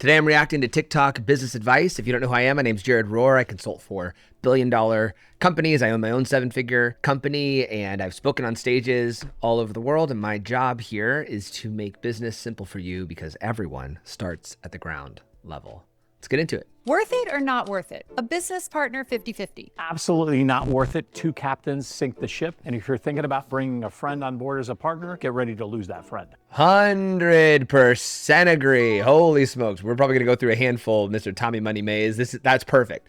Today I'm reacting to TikTok business advice. If you don't know who I am, my name's Rohrer. I consult for billion-dollar companies. I own my own seven-figure company, and I've spoken on stages all over the world. And my job here is to make business simple for you because everyone starts at the ground level. Let's get into it. Worth it or not worth it? A business partner 50-50. Absolutely not worth it. Two captains sink the ship. And if you're thinking about bringing a friend on board as a partner, get ready to lose that friend. 100% agree. Holy smokes. We're probably going to go through a handful of Mr. Tommy Money Mays. That's perfect.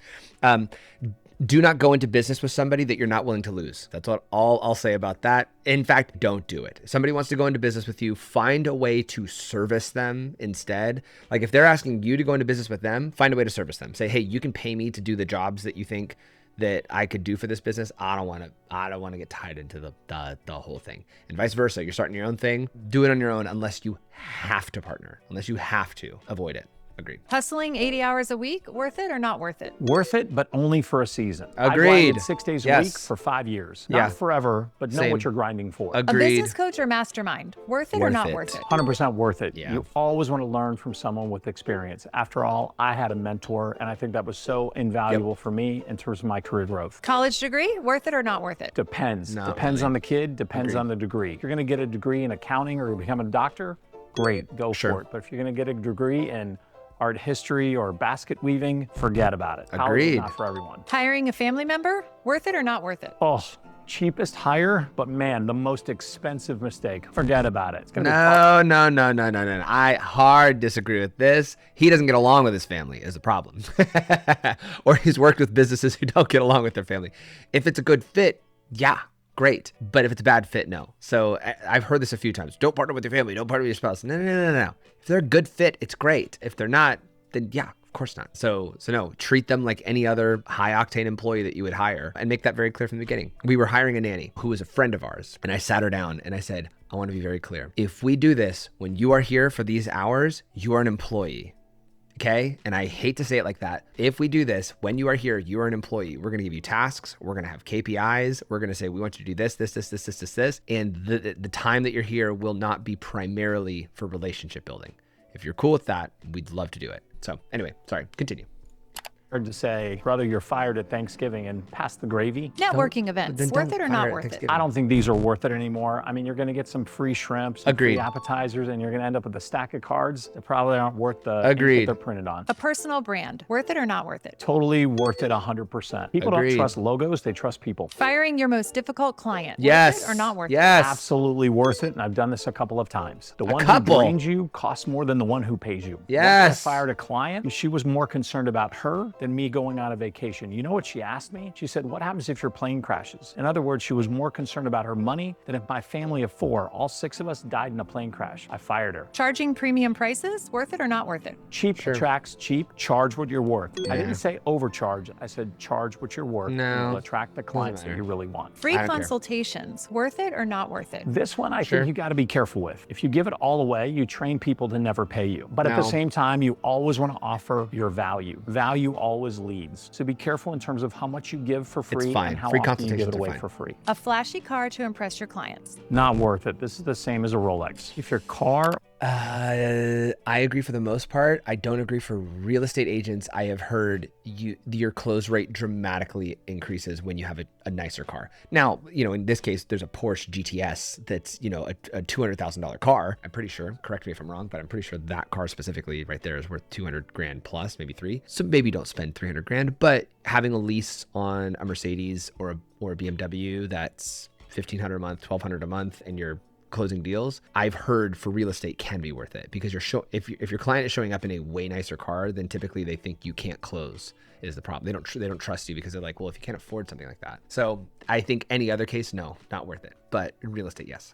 Do not go into business with somebody that you're not willing to lose. That's all I'll say about that. In fact, don't do it. If somebody wants to go into business with you, find a way to service them instead. Like if they're asking you to go into business with them, find a way to service them. Say, hey, you can pay me to do the jobs that you think that I could do for this business. I don't want to get tied into the whole thing. And vice versa. You're starting your own thing. Do it on your own unless you have to partner. Unless you have to, avoid it. Agreed. Hustling 80 hours a week, worth it or not worth it? Worth it, but only for a season. Agreed. I grinded 6 days a week for 5 years. Not forever, but know what you're grinding for. Agreed. A business coach or mastermind, worth it or not worth it? 100% worth it. Yeah. You always want to learn from someone with experience. After all, I had a mentor, and I think that was so invaluable for me in terms of my career growth. College degree, worth it or not worth it? Depends. Not Depends really. on the kid, depends on the degree. If you're going to get a degree in accounting or become a doctor, great, go for it. But if you're going to get a degree in art history or basket weaving, forget about it. College is not for everyone. Hiring a family member, worth it or not worth it? Oh, cheapest hire, but man, the most expensive mistake. Forget about it. It's gonna No. I hard disagree with this. He doesn't get along with his family is the problem. Or he's worked with businesses who don't get along with their family. If it's a good fit, yeah, great. But if it's a bad fit, no. So I've heard this a few times. Don't partner with your family. Don't partner with your spouse. No. If they're a good fit, it's great. If they're not, then yeah, of course not. So no, treat them like any other high octane employee that you would hire and make that very clear from the beginning. We were hiring a nanny who was a friend of ours, and I sat her down and I said, I want to be very clear. If we do this, when you are here for these hours, you are an employee. Okay. And I hate to say it like that. If we do this, when you are here, you are an employee. We're going to give you tasks. We're going to have KPIs. We're going to say, we want you to do this. And the time that you're here will not be primarily for relationship building. If you're cool with that, we'd love to do it. So anyway, sorry, continue. Hard to say, brother, you're fired at Thanksgiving and pass the gravy. Networking events, worth it or not worth it? I don't think these are worth it anymore. I mean, you're going to get some free shrimp, some free appetizers, and you're going to end up with a stack of cards that probably aren't worth the ink that they're printed on. A personal brand, worth it or not worth it? Totally worth it 100%. People don't trust logos, they trust people. Firing your most difficult client, yes, worth it or not worth it? Absolutely worth it, and I've done this a couple of times. The one who drains you costs more than the one who pays you. Once I fired a client, she was more concerned about her than me going on a vacation. You know what she asked me? She said, what happens if your plane crashes? In other words, she was more concerned about her money than if my family of 4, all 6 of us died in a plane crash. I fired her. Charging premium prices, worth it or not worth it? Cheap attracts cheap. Charge what you're worth. I didn't say overcharge. I said charge what you're worth. No. You'll attract the clients that you really want. Free consultations, worth it or not worth it? This one I think you got to be careful with. If you give it all away, you train people to never pay you. But at the same time, you always want to offer your value. Value always leads. So be careful in terms of how much you give for free and how often you give it away for free. A flashy car to impress your clients. Not worth it. This is the same as a Rolex. If your car... I agree for the most part. I don't agree for real estate agents. I have heard your close rate dramatically increases when you have a nicer car. Now, in this case, there's a Porsche GTS that's, a $200,000 car. I'm pretty sure, correct me if I'm wrong, but I'm pretty sure that car specifically right there is worth 200 grand plus, maybe 3. So maybe don't spend 300 grand, but having a lease on a Mercedes or a BMW that's $1,500 a month, $1,200 a month, and you're closing deals, I've heard for real estate can be worth it because if your client is showing up in a way nicer car, then typically they think you can't close is the problem. They don't trust you because they're like, well, if you can't afford something like that. So I think any other case, no, not worth it. But in real estate, yes.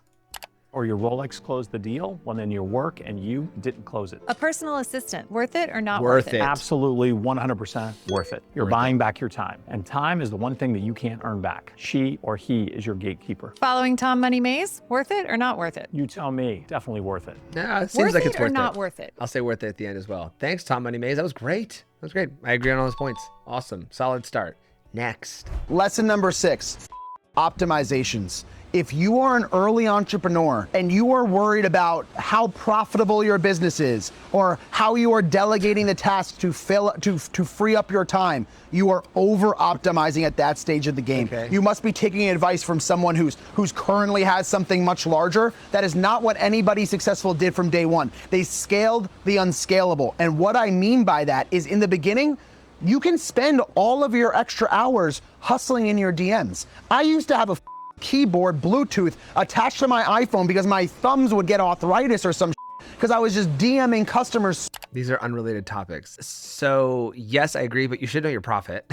Or your Rolex closed the deal, well then your work and you didn't close it. A personal assistant, worth it or not worth it? Absolutely 100% worth it. You're buying back your time. And time is the one thing that you can't earn back. She or he is your gatekeeper. Following Tom Money Mays, worth it or not worth it? You tell me, definitely worth it. Yeah, it seems like it's worth it. Or not worth it? I'll say worth it at the end as well. Thanks, Tom Money Mays. That was great. I agree on all those points. Awesome. Solid start. Next. Lesson number 6. optimizations. If you are an early entrepreneur and you are worried about how profitable your business is or how you are delegating the tasks to free up your time, you are over optimizing at that stage of the game. Okay. You must be taking advice from someone who's currently has something much larger. That is not what anybody successful did from day one. They scaled the unscalable. And what I mean by that is in the beginning, you can spend all of your extra hours hustling in your DMs. I used to have a keyboard Bluetooth attached to my iPhone because my thumbs would get arthritis or some because I was just DMing customers. These are unrelated topics. So yes, I agree, but you should know your profit.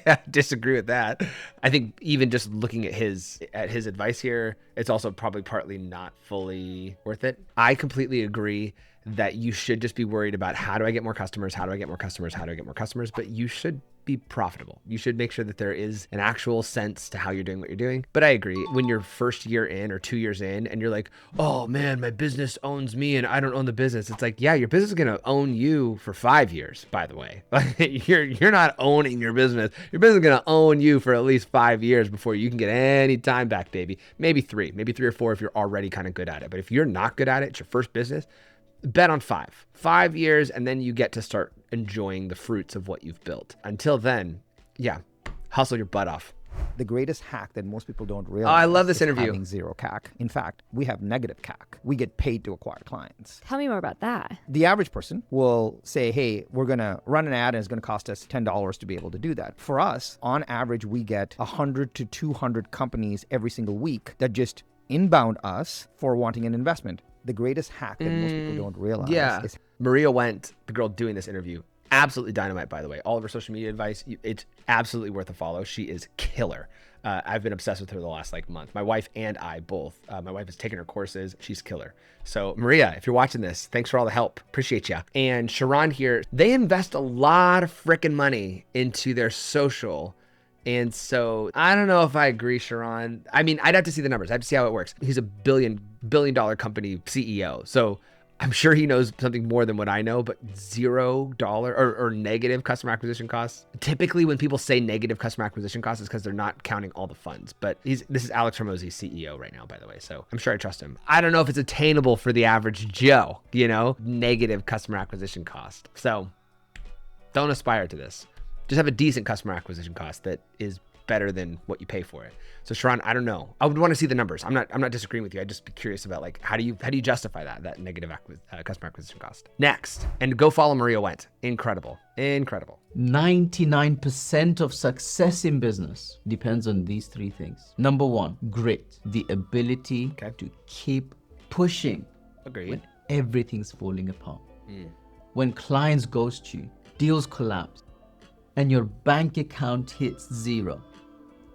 I disagree with that. I think even just looking at his advice here, it's also probably partly not fully worth it. I completely agree that you should just be worried about how do I get more customers? How do I get more customers? How do I get more customers? But you should be profitable. You should make sure that there is an actual sense to how you're doing what you're doing. But I agree, when you're first year in or 2 years in and you're like, oh man, my business owns me and I don't own the business. It's like, yeah, your business is gonna own you for 5 years, by the way. You're not owning your business. Your business is gonna own you for at least 5 years before you can get any time back, baby. Maybe 3 or 4 if you're already kind of good at it. But if you're not good at it, it's your first business, bet on 5 years, and then you get to start enjoying the fruits of what you've built. Until then, yeah, hustle your butt off. The greatest hack that most people don't realize. Oh, I love this interview. Having zero CAC. In fact, we have negative CAC. We get paid to acquire clients. Tell me more about that. The average person will say, hey, we're going to run an ad and it's going to cost us $10 to be able to do that. For us, on average, we get 100 to 200 companies every single week that just inbound us for wanting an investment. The greatest hack that most people don't realize is... Maria Went, the girl doing this interview, absolutely dynamite, by the way. All of her social media advice, it's absolutely worth a follow. She is killer. I've been obsessed with her the last month. My wife and I both. My wife has taken her courses. She's killer. So Maria, if you're watching this, thanks for all the help. Appreciate you. And Sharon here, they invest a lot of freaking money into their social. And so I don't know if I agree, Sharon. I mean, I'd have to see the numbers. I have to see how it works. He's a billion dollar company CEO. So I'm sure he knows something more than what I know, but $0 or negative customer acquisition costs. Typically when people say negative customer acquisition costs, it's because they're not counting all the funds. But this is Alex Hormozi's CEO right now, by the way. So I'm sure I trust him. I don't know if it's attainable for the average Joe, negative customer acquisition cost. So don't aspire to this. Just have a decent customer acquisition cost that is better than what you pay for it. So Sharon, I don't know. I would want to see the numbers. I'm not disagreeing with you. I'd just be curious about how do you justify that negative customer acquisition cost. Next, and go follow Maria Went. Incredible. 99% of success in business depends on these 3 things. Number 1, grit, the ability to keep pushing. Agreed. When everything's falling apart. When clients ghost you, deals collapse, and your bank account hits 0,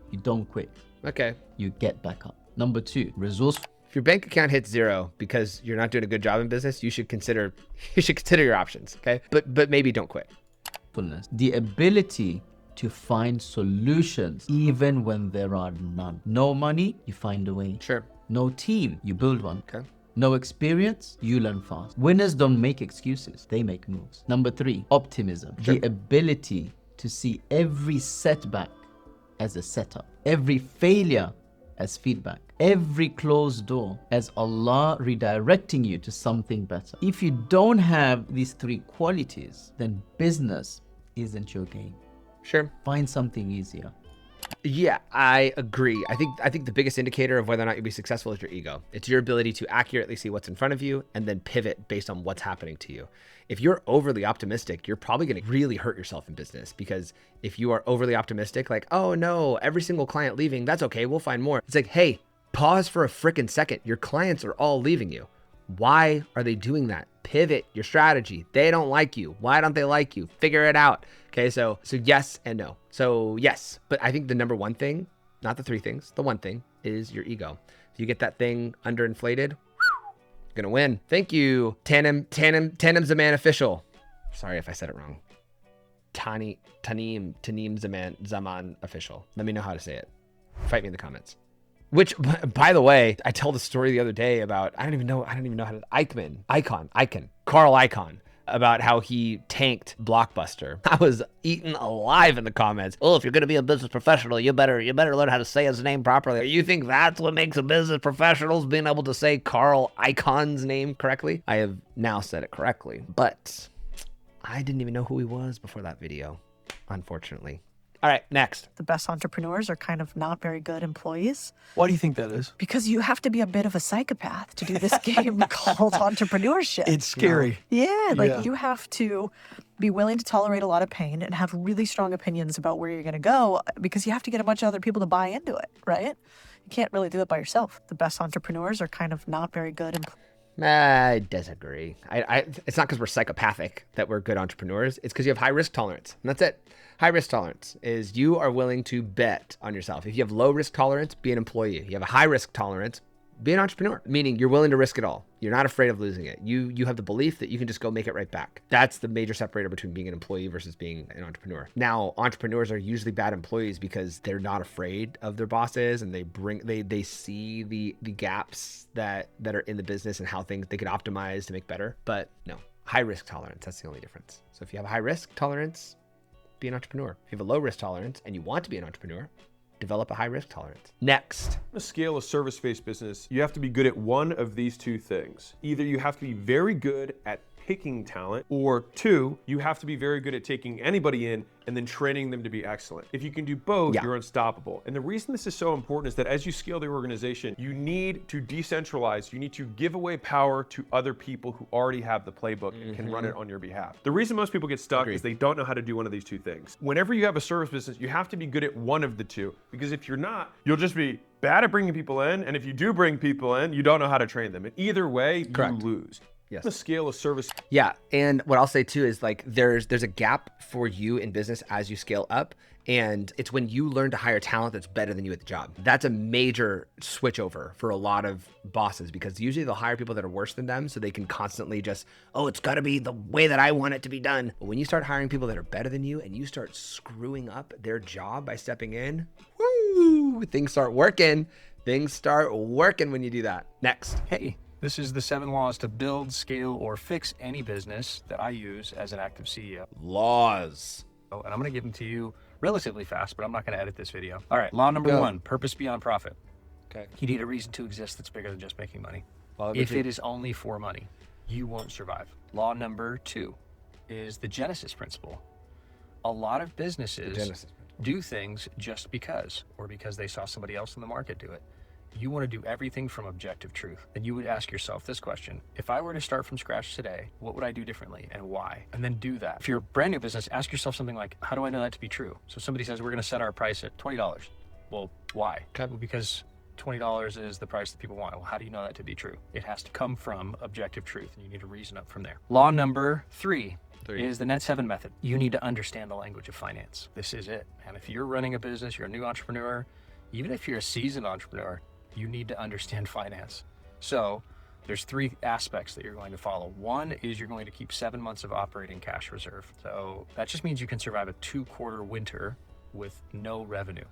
you don't quit. Okay. You get back up. Number 2, resourceful. If your bank account hits 0 because you're not doing a good job in business, you should consider your options. Okay. But maybe don't quit. The ability to find solutions even when there are none. No money, you find a way. Sure. No team, you build one. Okay. No experience, you learn fast. Winners don't make excuses, they make moves. Number 3, optimism. Sure. The ability to see every setback as a setup, every failure as feedback, every closed door as Allah redirecting you to something better. If you don't have these 3 qualities, then business isn't your game. Sure. Find something easier. Yeah, I agree. I think the biggest indicator of whether or not you'll be successful is your ego. It's your ability to accurately see what's in front of you and then pivot based on what's happening to you. If you're overly optimistic, you're probably going to really hurt yourself in business, because if you are overly optimistic, like, oh no, every single client leaving, that's okay, we'll find more. It's like, hey, pause for a freaking second. Your clients are all leaving you. Why are they doing that? Pivot your strategy. They don't like you. Why don't they like you? Figure it out. Okay, so yes and no. So yes, but I think the number 1 thing, not the 3 things, the 1 thing is your ego. If you get that thing underinflated, gonna win. Thank you, Tanim Zaman official. Sorry if I said it wrong. Tanim Zaman official. Let me know how to say it. Fight me in the comments. Which, by the way, I tell the story the other day about, I don't even know how to, Carl Icahn. about how he tanked Blockbuster. I was eaten alive in the comments. Oh, if you're going to be a business professional, you better learn how to say his name properly. You think that's what makes a business professional, is being able to say Carl Icahn's name correctly? I have now said it correctly, but I didn't even know who he was before that video, unfortunately. All right, next. The best entrepreneurs are kind of not very good employees. Why do you think that is? Because you have to be a bit of a psychopath to do this game called entrepreneurship. It's scary. Yeah, you have to be willing to tolerate a lot of pain and have really strong opinions about where you're going to go, because you have to get a bunch of other people to buy into it, right? You can't really do it by yourself. The best entrepreneurs are kind of not very good employees. I disagree. It's not because we're psychopathic that we're good entrepreneurs. It's because you have high risk tolerance. And that's it. High risk tolerance is you are willing to bet on yourself. If you have low risk tolerance, be an employee. If you have a high risk tolerance, be an entrepreneur, meaning you're willing to risk it all. You're not afraid of losing it. You have the belief that you can just go make it right back. That's the major separator between being an employee versus being an entrepreneur. Now, entrepreneurs are usually bad employees because they're not afraid of their bosses, and they see the gaps that are in the business and how things they could optimize to make better. But no, high risk tolerance, that's the only difference. So if you have a high risk tolerance, be an entrepreneur. If you have a low risk tolerance and you want to be an entrepreneur, develop a high risk tolerance. Next. To scale a service-based business, you have to be good at one of these two things. Either you have to be very good at picking talent, or two, you have to be very good at taking anybody in and then training them to be excellent. If you can do both, you're unstoppable. And the reason this is so important is that as you scale the organization, you need to decentralize. You need to give away power to other people who already have the playbook and can run it on your behalf. The reason most people get stuck is they don't know how to do one of these two things. Whenever you have a service business, you have to be good at one of the two, because if you're not, you'll just be bad at bringing people in. And if you do bring people in, you don't know how to train them. And either way, you lose. Yes. The scale of service. Yeah. And what I'll say too is like there's a gap for you in business as you scale up. And it's when you learn to hire talent that's better than you at the job. That's a major switch over for a lot of bosses, because usually they'll hire people that are worse than them so they can constantly just, oh, it's got to be the way that I want it to be done. But when you start hiring people that are better than you and you start screwing up their job by stepping in, woo, things start working. Things start working when you do that. Next. Hey. This is the 7 laws to build, scale, or fix any business that I use as an active CEO. Laws. Oh, and I'm going to give them to you relatively fast, but I'm not going to edit this video. All right, law number 1, purpose beyond profit. Okay. You need a reason to exist that's bigger than just making money. If it is only for money, you won't survive. Law number 2 is the Genesis principle. A lot of businesses do things just because, or because they saw somebody else in the market do it. You want to do everything from objective truth. And you would ask yourself this question: if I were to start from scratch today, what would I do differently and why? And then do that. If you're a brand new business, ask yourself something like, how do I know that to be true? So somebody says, we're going to set our price at $20. Well, why? Well, because $20 is the price that people want. Well, how do you know that to be true? It has to come from objective truth, and you need to reason up from there. Law number 3 is the Net 7 method. You need to understand the language of finance. This is it. And if you're running a business, you're a new entrepreneur, even if you're a seasoned entrepreneur, you need to understand finance. So there's 3 aspects that you're going to follow. 1 is you're going to keep 7 months of operating cash reserve. So that just means you can survive a 2-quarter winter with no revenue.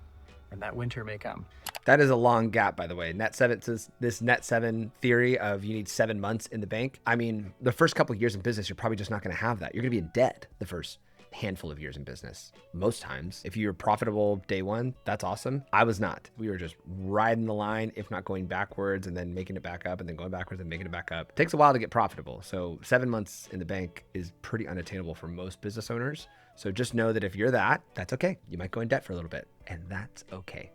And that winter may come. That is a long gap, by the way. Net 7 says this Net 7 theory of you need 7 months in the bank. I mean, the first couple of years in business, you're probably just not going to have that. You're going to be in debt the first handful of years in business. Most times, if you're profitable day one, that's awesome. I was not. We were just riding the line, if not going backwards and then making it back up and then going backwards and making it back up. It takes a while to get profitable. So 7 months in the bank is pretty unattainable for most business owners. So just know that if you're that's okay. You might go in debt for a little bit, and that's okay.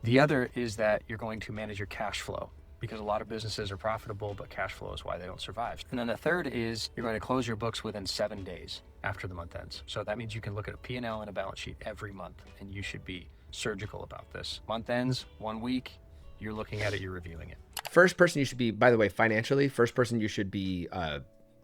The other is that you're going to manage your cash flow, because a lot of businesses are profitable, but cash flow is why they don't survive. And then the third is you're going to close your books within 7 days after the month ends. So that means you can look at a P&L and a balance sheet every month, and you should be surgical about this. Month ends, 1 week, you're looking at it, you're reviewing it. First person you should be, by the way, financially, first person you should be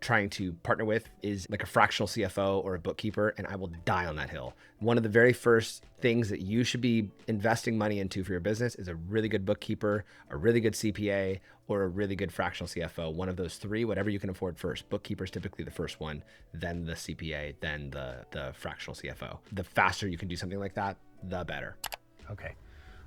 trying to partner with is like a fractional CFO or a bookkeeper, and I will die on that hill. One of the very first things that you should be investing money into for your business is a really good bookkeeper, a really good CPA, or a really good fractional CFO. One of those 3, whatever you can afford first. Bookkeeper is typically the first one, then the CPA, then the fractional CFO. The faster you can do something like that, the better. Okay.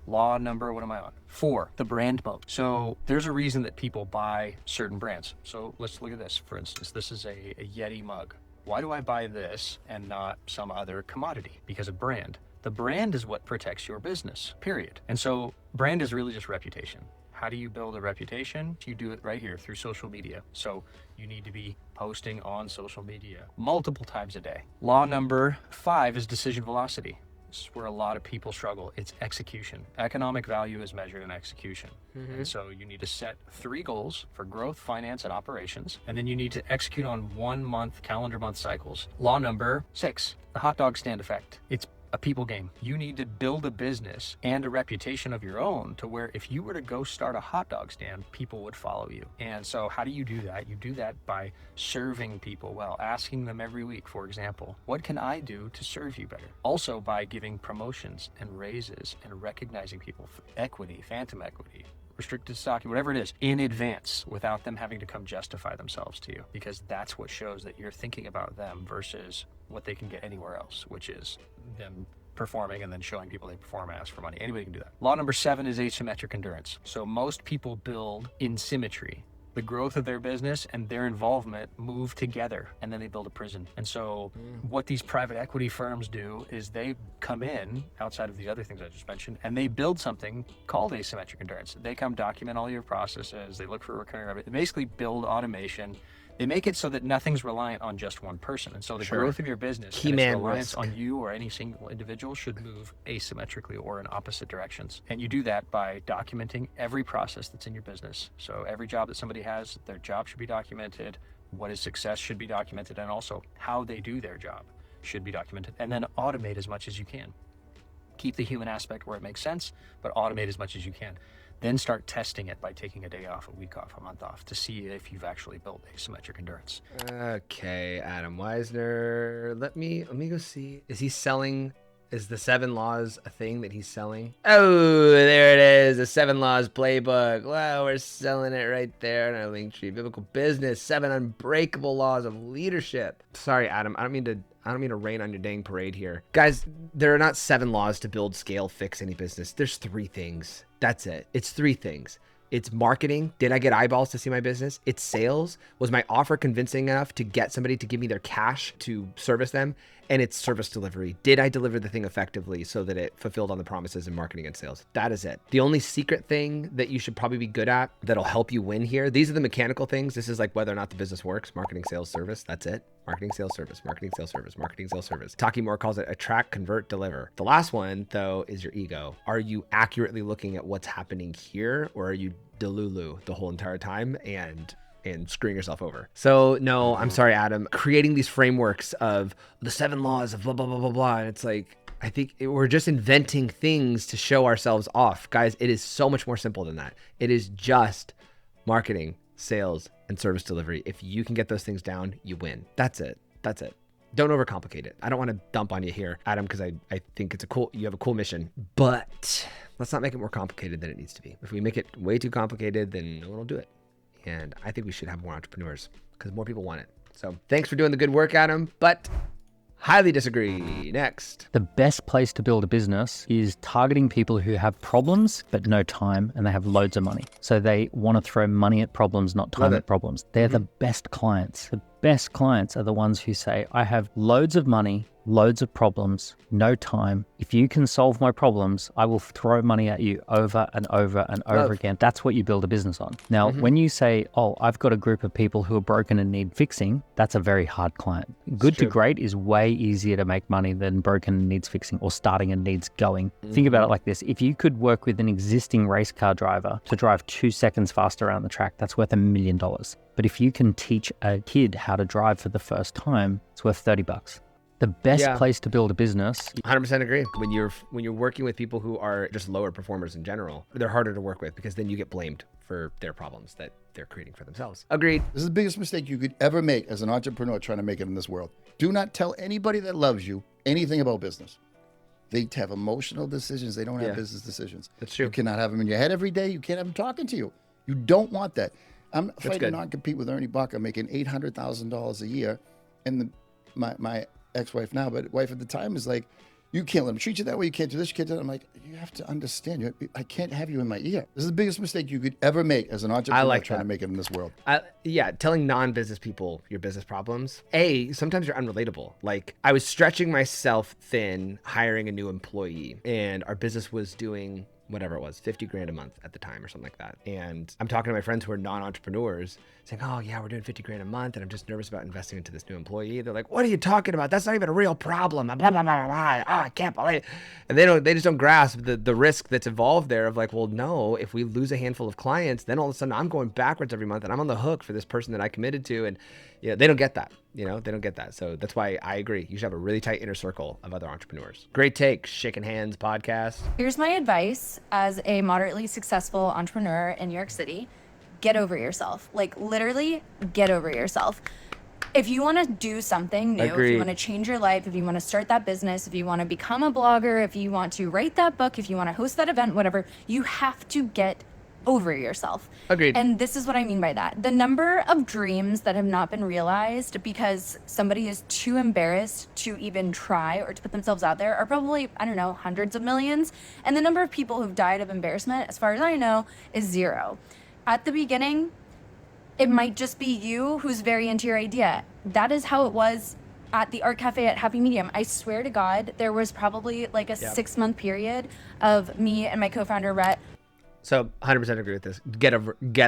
Law number, what am I on? 4, the brand mode. So there's a reason that people buy certain brands. So let's look at this. For instance, this is a Yeti mug. Why do I buy this and not some other commodity? Because of brand. The brand is what protects your business, period. And so brand is really just reputation. How do you build a reputation? You do it right here through social media. So you need to be posting on social media multiple times a day. Law number 5 is decision velocity. This is where a lot of people struggle. It's execution. Economic value is measured in execution. And so you need to set 3 goals for growth, finance, and operations. And then you need to execute on 1 month, calendar month cycles. Law number 6, the hot dog stand effect. It's a people game. You need to build a business and a reputation of your own to where if you were to go start a hot dog stand, people would follow you. And so how do you do that? You do that by serving people well, asking them every week, for example, what can I do to serve you better? Also by giving promotions and raises and recognizing people for equity, phantom equity, restricted stock, whatever it is, in advance without them having to come justify themselves to you, because that's what shows that you're thinking about them versus what they can get anywhere else, which is them performing and then showing people they perform as for money. Anybody can do that. Law number 7 is asymmetric endurance. So most people build in symmetry. The growth of their business and their involvement move together, and then they build a prison. And so what these private equity firms do is they come in outside of the other things I just mentioned, and they build something called asymmetric endurance. They come document all your processes. They look for recurring revenue. They basically build automation. They make it so that nothing's reliant on just one person. And so the growth of your business and its reliance on you or any single individual should move asymmetrically or in opposite directions. And you do that by documenting every process that's in your business. So every job that somebody has, their job should be documented. What is success should be documented. And also how they do their job should be documented. And then automate as much as you can. Keep the human aspect where it makes sense, but automate as much as you can. Then start testing it by taking a day off, a week off, a month off to see if you've actually built asymmetric endurance. Okay, Adam Weisner. Let me go see. Is he selling? Is the 7 Laws a thing that he's selling? Oh, there it is. The 7 Laws playbook. Wow, we're selling it right there in our link tree. Biblical business, 7 unbreakable laws of leadership. Sorry, Adam. I don't mean to rain on your dang parade here. Guys, there are not 7 laws to build, scale, fix any business. There's 3 things. That's it. It's 3 things. It's marketing. Did I get eyeballs to see my business? It's sales. Was my offer convincing enough to get somebody to give me their cash to service them? And it's service delivery. Did I deliver the thing effectively so that it fulfilled on the promises in marketing and sales? That is it. The only secret thing that you should probably be good at that'll help you win here, these are the mechanical things. This is like whether or not the business works. Marketing, sales, service. That's it. Marketing, sales, service, marketing, sales, service, marketing, sales, service. Taki Moore calls it attract, convert, deliver. The last one, though, is your ego. Are you accurately looking at what's happening here, or are you delulu the whole entire time and screwing yourself over? So no, I'm sorry, Adam. Creating these frameworks of the 7 laws of blah, blah, blah, blah, blah. And it's like, I think we're just inventing things to show ourselves off. Guys, it is so much more simple than that. It is just marketing, sales, and service delivery. If you can get those things down, you win. That's it. That's it. Don't overcomplicate it. I don't want to dump on you here, Adam, because I think you have a cool mission, but let's not make it more complicated than it needs to be. If we make it way too complicated, then no one will do it. And I think we should have more entrepreneurs because more people want it. So thanks for doing the good work, Adam, but highly disagree. Next. The best place to build a business is targeting people who have problems, but no time, and they have loads of money. So they want to throw money at problems, not time at problems. They're the best clients. The best clients are the ones who say, I have loads of money, loads of problems, no time. If you can solve my problems, I will throw money at you over and over and over again. That's what you build a business on. Now, when you say, oh, I've got a group of people who are broken and need fixing, that's a very hard client. Good to great is way easier to make money than broken and needs fixing or starting and needs going. Think about it like this. If you could work with an existing race car driver to drive 2 seconds faster around the track, that's worth $1 million. But if you can teach a kid how to drive for the first time, it's worth $30. The best place to build a business. 100% agree. When you're working with people who are just lower performers in general, they're harder to work with because then you get blamed for their problems that they're creating for themselves. Agreed. This is the biggest mistake you could ever make as an entrepreneur trying to make it in this world. Do not tell anybody that loves you anything about business. They have emotional decisions. They don't have business decisions. That's true. You cannot have them in your head every day. You can't have them talking to you. You don't want that. I'm afraid to not compete with Ernie Barker making $800,000 a year. And my ex-wife now, but wife at the time is like, You can't let them treat you that way. You can't do this. You can't do that. I'm like, you have to understand. I can't have you in my ear. This is the biggest mistake you could ever make as an entrepreneur trying to make it in this world. Yeah, telling non-business people your business problems. Sometimes you're unrelatable. Like, I was stretching myself thin hiring a new employee, and our business was doing whatever it was, 50 grand a month at the time or something like that. And I'm talking to my friends who are non-entrepreneurs saying, oh yeah, we're doing 50 grand a month and I'm just nervous about investing into this new employee. They're like, what are you talking about? That's not even a real problem. Blah, blah, blah, blah, blah. Oh, I can't believe it. And they just don't grasp the risk that's involved there of like, well, no, if we lose a handful of clients, then all of a sudden I'm going backwards every month and I'm on the hook for this person that I committed to. And they don't get that. They don't get that. So that's why I agree. You should have a really tight inner circle of other entrepreneurs. Great take, Shaking Hands podcast. Here's my advice as a moderately successful entrepreneur in New York City. Get over yourself. Like, literally, get over yourself. If you want to do something new, if you want to change your life, if you want to start that business, if you want to become a blogger, if you want to write that book, if you want to host that event, whatever, you have to get over yourself. Agreed. And this is what I mean by that. The number of dreams that have not been realized because somebody is too embarrassed to even try or to put themselves out there are probably, I don't know, hundreds of millions. And the number of people who've died of embarrassment, as far as I know, is 0. At the beginning, it might just be you who's very into your idea. That is how it was at the art cafe at Happy Medium. I swear to God, there was probably like a 6-month period of me and my co-founder, Rhett. So 100% agree with this. Get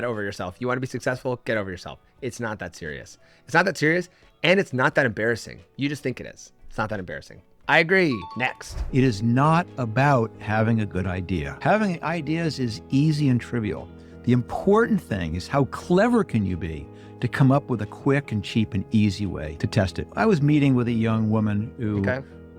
over yourself. You want to be successful? Get over yourself. It's not that serious. It's not that serious, and it's not that embarrassing. You just think it is. It's not that embarrassing. I agree. Next. It is not about having a good idea. Having ideas is easy and trivial. The important thing is how clever can you be to come up with a quick and cheap and easy way to test it. I was meeting with a young woman who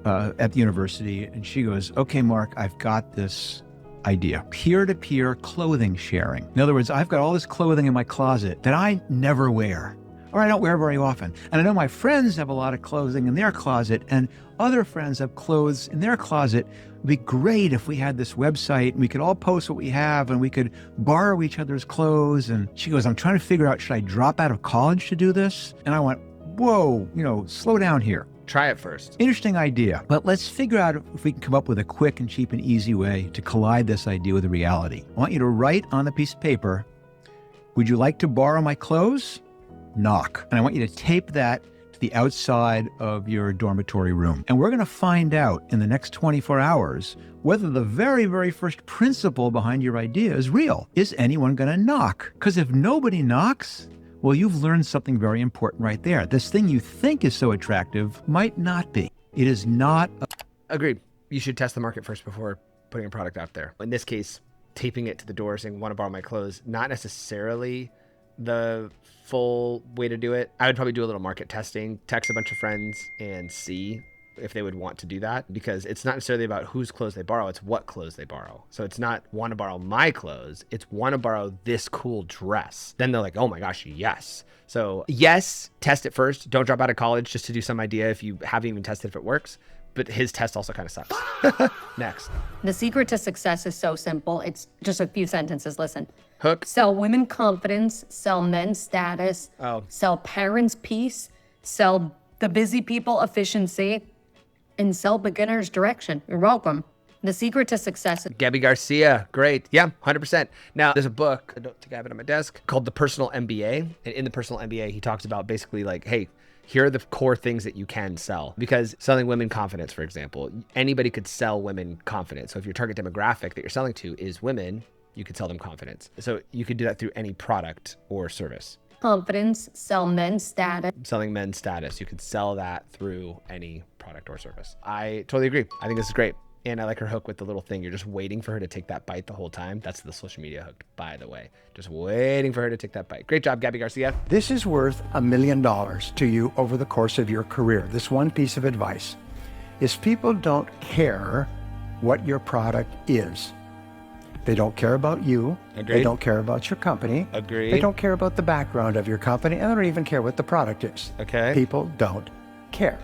at the university, and she goes, okay, Mark, I've got this idea. Peer-to-peer clothing sharing. In other words, I've got all this clothing in my closet that I never wear, or I don't wear very often. And I know my friends have a lot of clothing in their closet, and other friends have clothes in their closet. It'd be great if we had this website and we could all post what we have and we could borrow each other's clothes. And she goes, I'm trying to figure out, should I drop out of college to do this? And I went, whoa, slow down here. Try it first. Interesting idea, but let's figure out if we can come up with a quick and cheap and easy way to collide this idea with the reality. I want you to write on a piece of paper, would you like to borrow my clothes? Knock. And I want you to tape that to the outside of your dormitory room. And we're going to find out in the next 24 hours whether the very, very first principle behind your idea is real. Is anyone going to knock? Because if nobody knocks, well, you've learned something very important right there. This thing you think is so attractive might not be. It is not. Agreed. You should test the market first before putting a product out there. In this case, taping it to the door saying, want to borrow my clothes, not necessarily the full way to do it. I would probably do a little market testing, text a bunch of friends and see if they would want to do that, because it's not necessarily about whose clothes they borrow, it's what clothes they borrow. So it's not want to borrow my clothes, it's want to borrow this cool dress. Then they're like, oh my gosh, yes. So yes, test it first. Don't drop out of college just to do some idea if you haven't even tested if it works. But his test also kind of sucks. Next. The secret to success is so simple. It's just a few sentences. Listen. Hook. Sell women confidence, sell men status, sell parents peace, sell the busy people efficiency, and sell beginners direction. You're welcome. The secret to success. Gabby Garcia, great. Yeah, 100%. Now, there's a book, I don't think I have it on my desk, called The Personal MBA. And in The Personal MBA, he talks about basically like, hey, here are the core things that you can sell. Because selling women confidence, for example, anybody could sell women confidence. So if your target demographic that you're selling to is women, you could sell them confidence. So you could do that through any product or service. Confidence, sell men status. Selling men status. You could sell that through any product or service. I totally agree. I think this is great. And I like her hook with the little thing. You're just waiting for her to take that bite the whole time. That's the social media hook, by the way. Just waiting for her to take that bite. Great job, Gabby Garcia. This is worth $1 million to you over the course of your career. This one piece of advice is people don't care what your product is. They don't care about you. Agreed. They don't care about your company. Agreed. They don't care about the background of your company, and they don't even care what the product is. Okay. People don't care.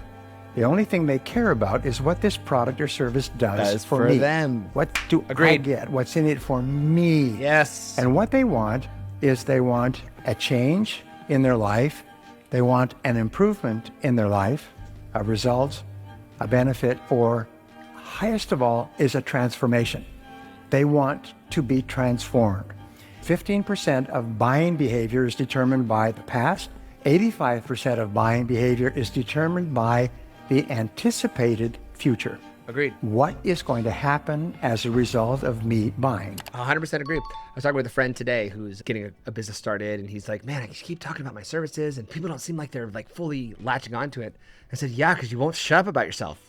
The only thing they care about is what this product or service does for me. them. What do I get? What's in it for me? Yes. And what they want is they want a change in their life. They want an improvement in their life, a result, a benefit, or highest of all is a transformation. They want to be transformed. 15% of buying behavior is determined by the past. 85% of buying behavior is determined by the anticipated future. Agreed. What is going to happen as a result of me buying? 100% agree. I was talking with a friend today who's getting a business started, and he's like, man, I keep talking about my services and people don't seem like they're like fully latching onto it. I said, yeah, because you won't shut up about yourself.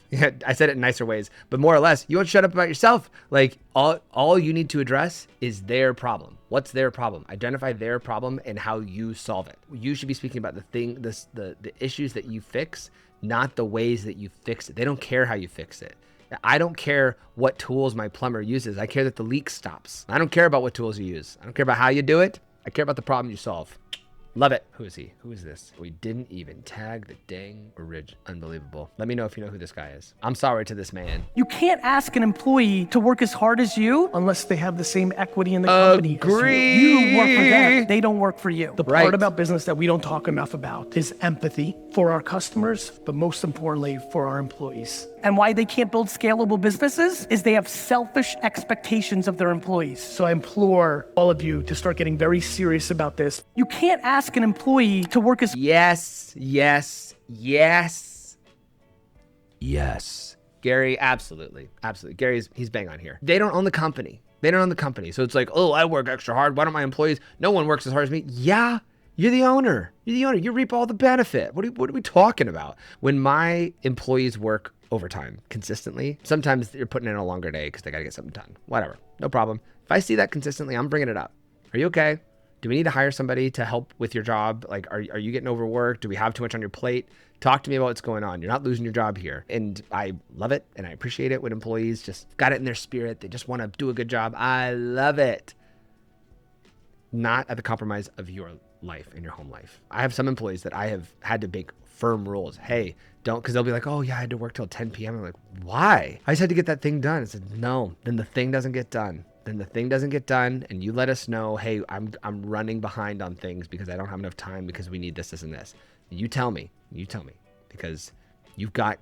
I said it in nicer ways, but more or less, you won't shut up about yourself. Like all you need to address is their problem. What's their problem? Identify their problem and how you solve it. You should be speaking about the issues that you fix, not the ways that you fix it. They don't care how you fix it. I don't care what tools my plumber uses. I care that the leak stops. I don't care about what tools you use. I don't care about how you do it. I care about the problem you solve. Love it. Who is he? Who is this? We didn't even tag the dang original. Unbelievable. Let me know if you know who this guy is. I'm sorry to this man. You can't ask an employee to work as hard as you unless they have the same equity in the company. Agree. You work for them. They don't work for you. The part about business that we don't talk enough about is empathy for our customers, but most importantly for our employees. And why they can't build scalable businesses is they have selfish expectations of their employees. So I implore all of you to start getting very serious about this. You can't ask an employee to work as— Yes. Gary, absolutely. Gary's, he's bang on here. They don't own the company. So it's like, oh, I work extra hard. Why don't my employees? No one works as hard as me. Yeah, you're the owner. You reap all the benefit. What are we talking about? When my employees work overtime consistently, sometimes they're putting in a longer day because they got to get something done. Whatever, no problem. If I see that consistently, I'm bringing it up. Are you okay? Do we need to hire somebody to help with your job? Like, are you getting overworked? Do we have too much on your plate? Talk to me about what's going on. You're not losing your job here. And I love it and I appreciate it when employees just got it in their spirit. They just want to do a good job. I love it. Not at the compromise of your life and your home life. I have some employees that I have had to make firm rules. Hey, don't, because they'll be like, oh yeah, I had to work till 10 p.m. I'm like, why? I just had to get that thing done. I said, no, then the thing doesn't get done. And you let us know, hey, I'm running behind on things because I don't have enough time because we need this, and this. You tell me, because you've got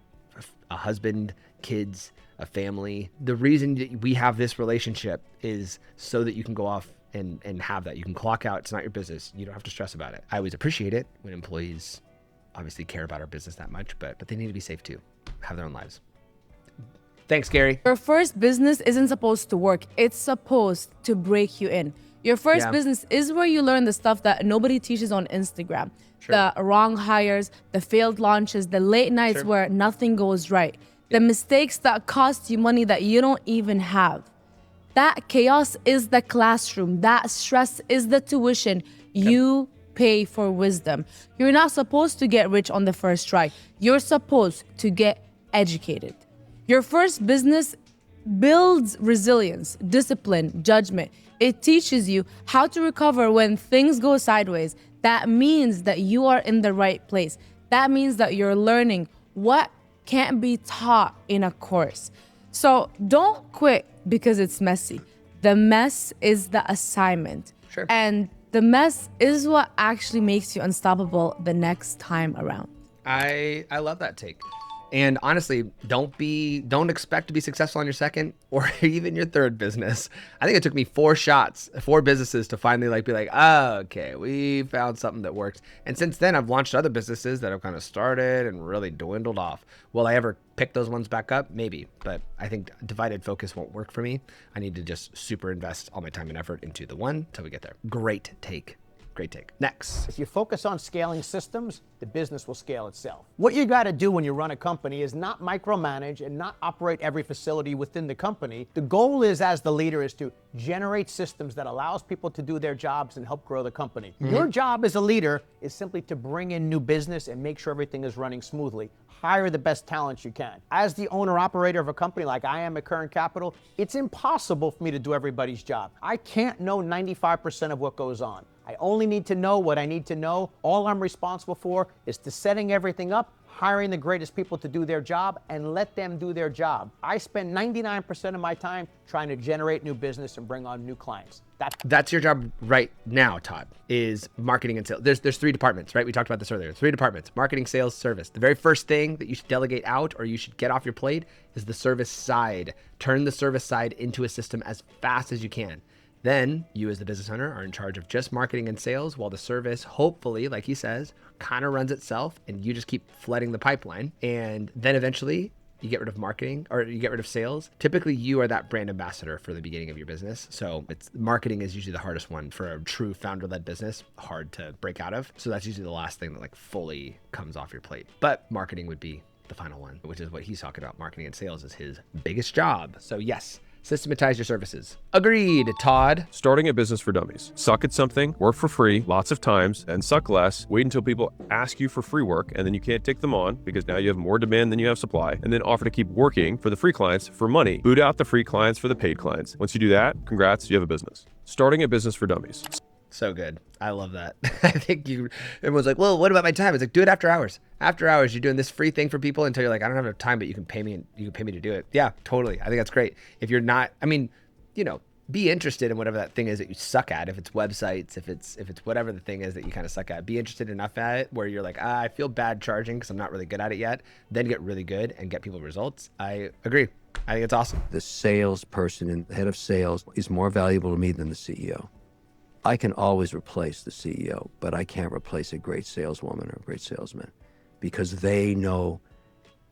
a husband, kids, a family. The reason that we have this relationship is so that you can go off and have that. You can clock out. It's not your business. You don't have to stress about it. I always appreciate it when employees obviously care about our business that much, but they need to be safe too, have their own lives. Thanks, Gary. Your first business isn't supposed to work. It's supposed to break you in. Your first business is where you learn the stuff that nobody teaches on Instagram. Sure. The wrong hires, the failed launches, the late nights where nothing goes right, the mistakes that cost you money that you don't even have. That chaos is the classroom. That stress is the tuition. You pay for wisdom. You're not supposed to get rich on the first try. You're supposed to get educated. Your first business builds resilience, discipline, judgment. It teaches you how to recover when things go sideways. That means that you are in the right place. That means that you're learning what can't be taught in a course. So don't quit because it's messy. The mess is the assignment. Sure. And the mess is what actually makes you unstoppable the next time around. I love that take. And honestly, don't expect to be successful on your second or even your third business. I think it took me 4 businesses to finally be like, oh, okay, we found something that works. And since then, I've launched other businesses that have kind of started and really dwindled off. Will I ever pick those ones back up? Maybe, but I think divided focus won't work for me. I need to just super invest all my time and effort into the one till we get there. Great take. Next. If you focus on scaling systems, the business will scale itself. What you got to do when you run a company is not micromanage and not operate every facility within the company. The goal is, as the leader, is to generate systems that allows people to do their jobs and help grow the company. Mm-hmm. Your job as a leader is simply to bring in new business and make sure everything is running smoothly. Hire the best talent you can. As the owner-operator of a company like I am at Current Capital, it's impossible for me to do everybody's job. I can't know 95% of what goes on. I only need to know what I need to know. All I'm responsible for is to setting everything up, hiring the greatest people to do their job and let them do their job. I spend 99% of my time trying to generate new business and bring on new clients. That's your job right now, Todd, is marketing and sales. There's 3 departments, right? We talked about this earlier. 3 departments: marketing, sales, service. The very first thing that you should delegate out or you should get off your plate is the service side. Turn the service side into a system as fast as you can. Then you as the business owner are in charge of just marketing and sales, while the service, hopefully, like he says, kind of runs itself and you just keep flooding the pipeline. And then eventually you get rid of marketing or you get rid of sales. Typically you are that brand ambassador for the beginning of your business. So marketing is usually the hardest one for a true founder-led business, hard to break out of. So that's usually the last thing that like fully comes off your plate. But marketing would be the final one, which is what he's talking about. Marketing and sales is his biggest job. So yes, systematize your services. Agreed, Todd. Starting a business for dummies. Suck at something, work for free lots of times, and suck less. Wait until people ask you for free work, and then you can't take them on because now you have more demand than you have supply, and then offer to keep working for the free clients for money. Boot out the free clients for the paid clients. Once you do that, congrats, you have a business. Starting a business for dummies. So good. I love that. I think everyone's like, well, what about my time? It's like, do it after hours. After hours, you're doing this free thing for people until you're like, I don't have enough time, but you can pay me to do it. Yeah, totally. I think that's great. If you're not, I mean, be interested in whatever that thing is that you suck at. If it's websites, if it's whatever the thing is that you kind of suck at, be interested enough at it where you're like, I feel bad charging because I'm not really good at it yet. Then get really good and get people results. I agree. I think it's awesome. The salesperson and the head of sales is more valuable to me than the CEO. I can always replace the CEO, but I can't replace a great saleswoman or a great salesman because they know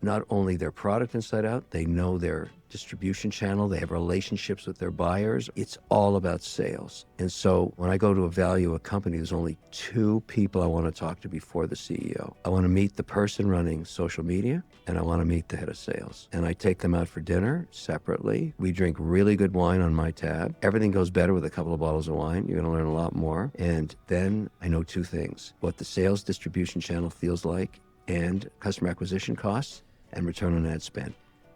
not only their product inside out, they know their distribution channel, they have relationships with their buyers. It's all about sales. And so when I go to evaluate a company, there's only 2 people I want to talk to before the CEO. I want to meet the person running social media, and I want to meet the head of sales. And I take them out for dinner separately. We drink really good wine on my tab. Everything goes better with a couple of bottles of wine. You're going to learn a lot more. And then I know 2 things: what the sales distribution channel feels like, and customer acquisition costs, and return on ad spend.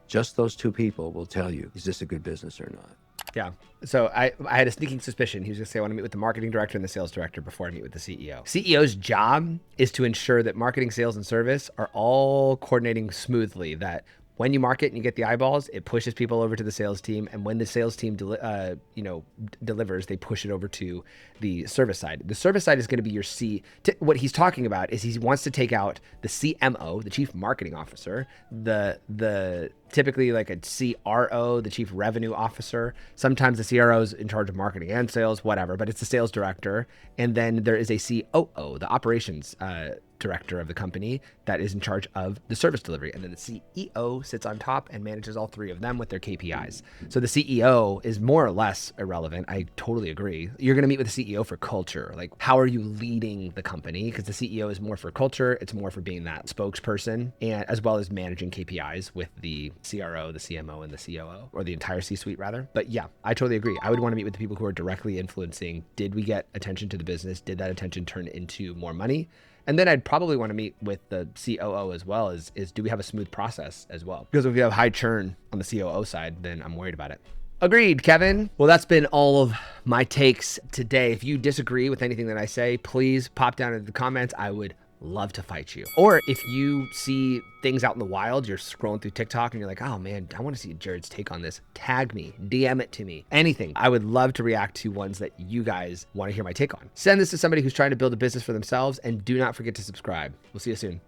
Just those 2 people will tell you, is this a good business or not? Yeah. So I had a sneaking suspicion he was going to say, I want to meet with the marketing director and the sales director before I meet with the CEO. CEO's job is to ensure that marketing, sales, and service are all coordinating smoothly, that when you market and you get the eyeballs, it pushes people over to the sales team. And when the sales team delivers, they push it over to the service side. The service side is going to be your what he's talking about is he wants to take out the CMO, the chief marketing officer, the typically like a CRO, the chief revenue officer. Sometimes the CRO is in charge of marketing and sales, whatever, but it's the sales director. And then there is a COO, the operations director of the company, that is in charge of the service delivery. And then the CEO sits on top and manages all 3 of them with their KPIs. So the CEO is more or less irrelevant. I totally agree. You're going to meet with the CEO for culture. Like, how are you leading the company? Because the CEO is more for culture. It's more for being that spokesperson, and as well as managing KPIs with the CRO, the CMO, and the COO, or the entire C-suite rather. But yeah, I totally agree. I would want to meet with the people who are directly influencing, did we get attention to the business? Did that attention turn into more money? And then I'd probably want to meet with the COO as well, is do we have a smooth process as well? Because if we have high churn on the COO side, then I'm worried about it. Agreed, Kevin. Well, that's been all of my takes today. If you disagree with anything that I say, please pop down in the comments. I would love to fight you. Or if you see things out in the wild, you're scrolling through TikTok and you're like, oh man, I want to see Jared's take on this. Tag me, DM it to me, anything. I would love to react to ones that you guys want to hear my take on. Send this to somebody who's trying to build a business for themselves, and do not forget to subscribe. We'll see you soon.